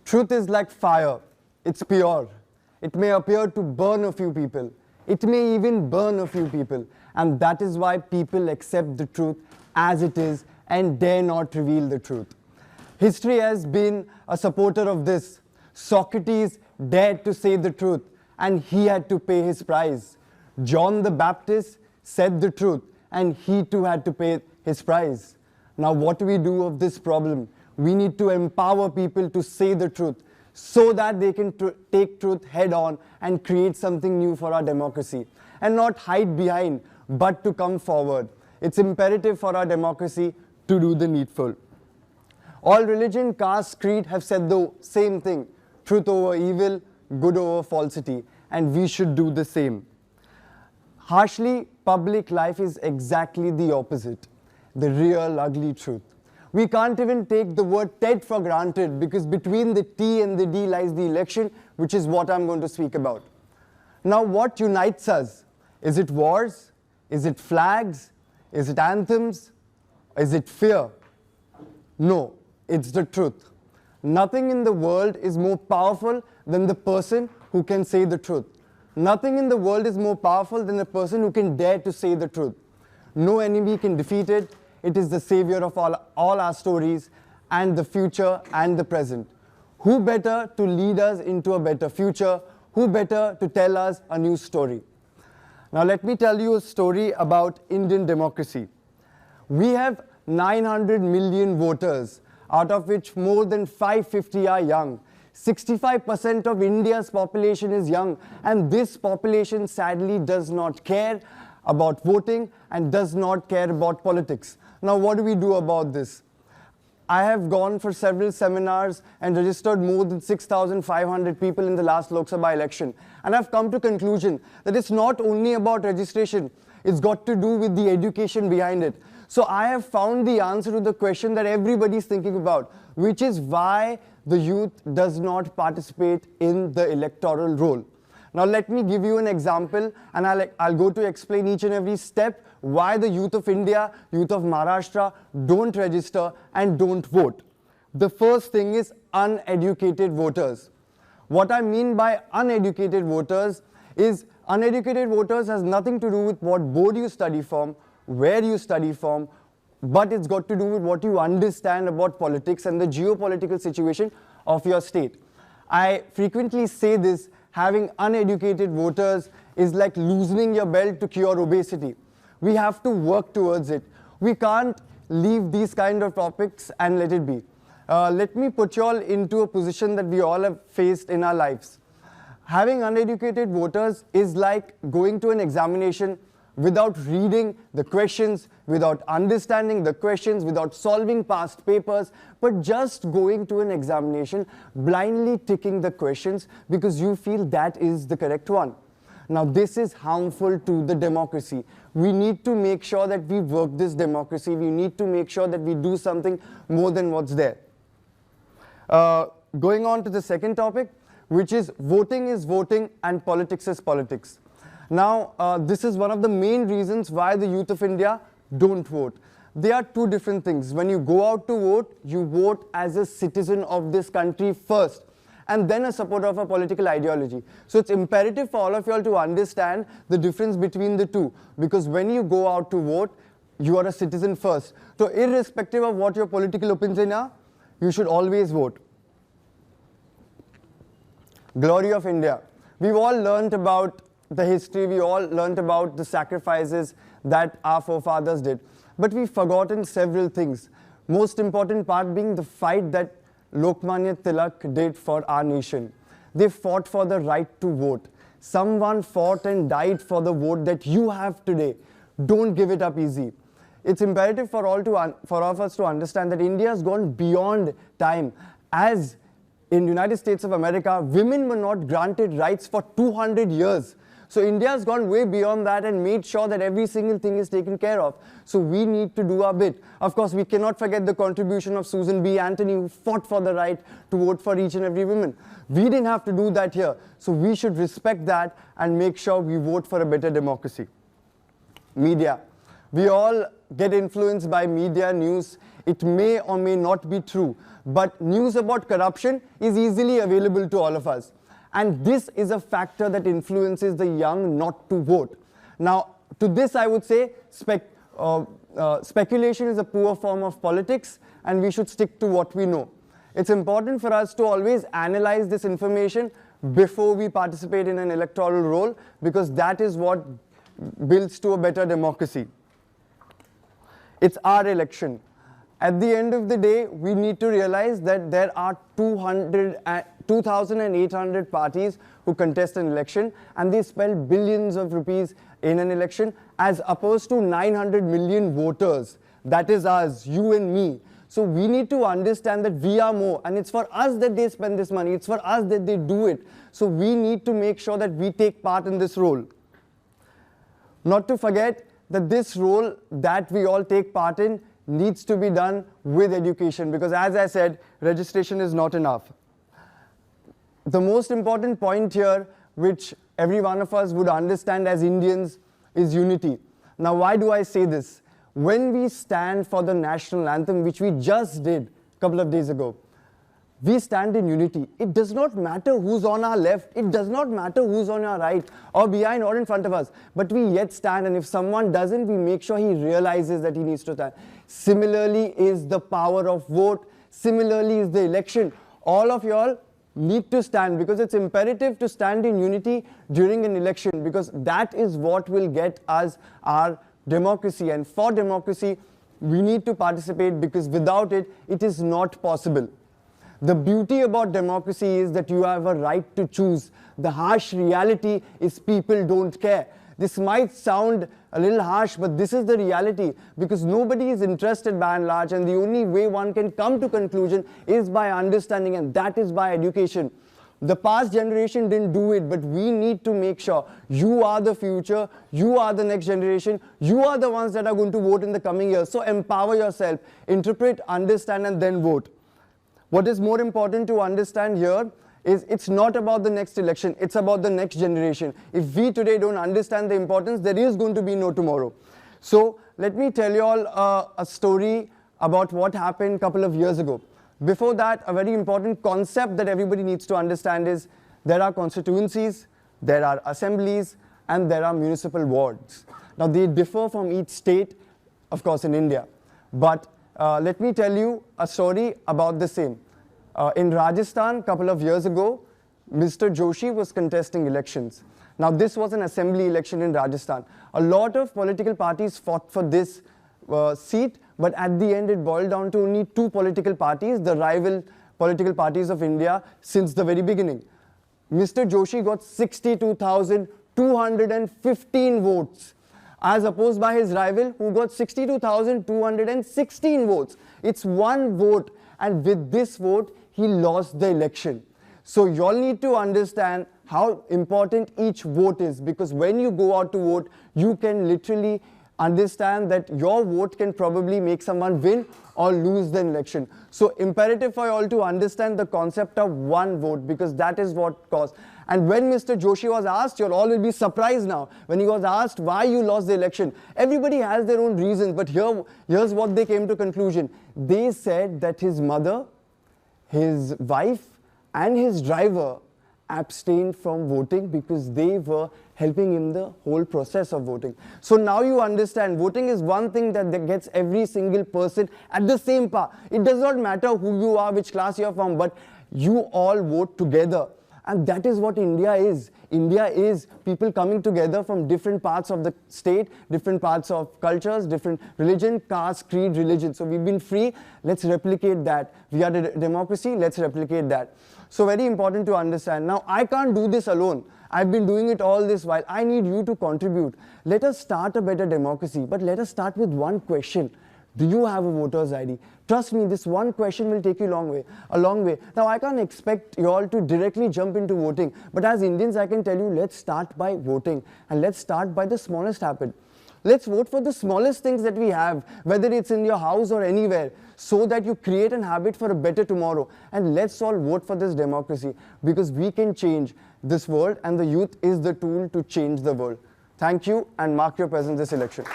Truth is like fire. It's pure. It may appear to burn a few people. It may even burn a few people. And that is why people accept the truth as it is and dare not reveal the truth. History has been a supporter of this. Socrates dared to say the truth, and he had to pay his price. John the Baptist said the truth, and he too had to pay his price. Now what do we do of this problem? We need to empower people to say the truth so that they can take truth head on and create something new for our democracy, and not hide behind, but to come forward. It's imperative for our democracy to do the needful. All religion, caste, creed have said the same thing: truth over evil, good over falsity, and we should do the same. Harshly, public life is exactly the opposite, the real ugly truth. We can't even take the word TED for granted, because between the T and the D lies the election, which is what I'm going to speak about. Now, what unites us? Is it wars? Is it flags? Is it anthems? Is it fear? No, it's the truth. Nothing in the world is more powerful than the person who can say the truth. Nothing in the world is more powerful than the person who can dare to say the truth. No enemy can defeat it. It is the savior of all our stories, and the future and the present. Who better to lead us into a better future? Who better to tell us a new story? Now let me tell you a story about Indian democracy. We have 900 million voters, out of which more than 550 are young. 65% of India's population is young, and this population sadly does not care about voting and does not care about politics. Now what do we do about this? I have gone for several seminars and registered more than 6,500 people in the last Lok Sabha election. And I've come to the conclusion that it's not only about registration, it's got to do with the education behind it. So I have found the answer to the question that everybody's thinking about, which is why the youth does not participate in the electoral role. Now let me give you an example, and I'll go to explain each and every step why the youth of India, youth of Maharashtra don't register and don't vote. The first thing is uneducated voters. What I mean by uneducated voters is uneducated voters has nothing to do with what board you study from, where you study from, but it's got to do with what you understand about politics and the geopolitical situation of your state. I frequently say this: having uneducated voters is like loosening your belt to cure obesity. We have to work towards it. We can't leave these kind of topics and let it be. Let me put you all into a position that we all have faced in our lives. Having uneducated voters is like going to an examination without reading the questions, without understanding the questions, without solving past papers, but just going to an examination, blindly ticking the questions because you feel that is the correct one. Now this is harmful to the democracy. We need to make sure that we work this democracy. We need to make sure that we do something more than what's there. Going on to the second topic, which is voting and politics is politics. Now, this is one of the main reasons why the youth of India don't vote. There are two different things. When you go out to vote, you vote as a citizen of this country first, and then a supporter of a political ideology. So it's imperative for all of you all to understand the difference between the two, because when you go out to vote, you are a citizen first. So irrespective of what your political opinions are, you should always vote. Glory of India. We've all learnt about the history, we all learnt about the sacrifices that our forefathers did. But we've forgotten several things. Most important part being the fight that Lokmanya Tilak did for our nation. They fought for the right to vote. Someone fought and died for the vote that you have today. Don't give it up easy. It's imperative for all of us to understand that India has gone beyond time. As in the United States of America, women were not granted rights for 200 years. So India has gone way beyond that and made sure that every single thing is taken care of. So we need to do our bit. Of course, we cannot forget the contribution of Susan B. Anthony, who fought for the right to vote for each and every woman. We didn't have to do that here. So we should respect that and make sure we vote for a better democracy. Media. We all get influenced by media news. It may or may not be true, but news about corruption is easily available to all of us. And this is a factor that influences the young not to vote. Now, to this I would say speculation is a poor form of politics, and we should stick to what we know. It's important for us to always analyze this information before we participate in an electoral role, because that is what builds to a better democracy. It's our election. At the end of the day, we need to realize that there are 2,800 parties who contest an election, and they spend billions of rupees in an election, as opposed to 900 million voters. That is us, you and me. So we need to understand that we are more, and it's for us that they spend this money, it's for us that they do it. So we need to make sure that we take part in this role. Not to forget that this role that we all take part in needs to be done with education, because as I said, registration is not enough. The most important point here, which every one of us would understand as Indians, is unity. Now, why do I say this? When we stand for the national anthem, which we just did a couple of days ago, we stand in unity. It does not matter who's on our left, it does not matter who's on our right, or behind or in front of us, but we yet stand, and if someone doesn't, we make sure he realizes that he needs to stand. Similarly is the power of vote, similarly is the election. All of y'all need to stand, because it's imperative to stand in unity during an election, because that is what will get us our democracy. And for democracy, we need to participate, because without it, it is not possible. The beauty about democracy is that you have a right to choose. The harsh reality is people don't care. This might sound a little harsh, but this is the reality, because nobody is interested by and large, and the only way one can come to conclusion is by understanding, and that is by education. The past generation didn't do it, but we need to make sure you are the future, you are the next generation, you are the ones that are going to vote in the coming years. So empower yourself, interpret, understand, and then vote. What is more important to understand here is it's not about the next election, it's about the next generation. If we today don't understand the importance, there is going to be no tomorrow. So let me tell you all a story about what happened a couple of years ago. Before that, a very important concept that everybody needs to understand is there are constituencies, there are assemblies, and there are municipal wards. Now they differ from each state, of course, in India. But let me tell you a story about the same. In Rajasthan, a couple of years ago, Mr. Joshi was contesting elections. Now this was an assembly election in Rajasthan. A lot of political parties fought for this seat, but at the end it boiled down to only two political parties, the rival political parties of India since the very beginning. Mr. Joshi got 62,215 votes, as opposed by his rival who got 62,216 votes. It's one vote, and with this vote he lost the election. So you all need to understand how important each vote is, because when you go out to vote, you can literally understand that your vote can probably make someone win or lose the election. So imperative for you all to understand the concept of one vote, because that is what caused. And when Mr. Joshi was asked, you all will be surprised now, when he was asked why you lost the election. Everybody has their own reasons, but here's what they came to conclusion. They said that his mother, his wife, and his driver abstained from voting because they were helping him the whole process of voting. So now you understand, voting is one thing that gets every single person at the same par. It does not matter who you are, which class you are from, but you all vote together. And that is what India is. India is people coming together from different parts of the state, different parts of cultures, different religion, caste, creed, religion. So we've been free, let's replicate that. We are a democracy, let's replicate that. So very important to understand. Now I can't do this alone. I've been doing it all this while. I need you to contribute. Let us start a better democracy, but let us start with one question. Do you have a voter's ID? Trust me, this one question will take you a long way. Now, I can't expect you all to directly jump into voting, but as Indians, I can tell you, let's start by voting, and let's start by the smallest habit. Let's vote for the smallest things that we have, whether it's in your house or anywhere, so that you create a habit for a better tomorrow. And let's all vote for this democracy, because we can change this world, and the youth is the tool to change the world. Thank you, and mark your presence this election.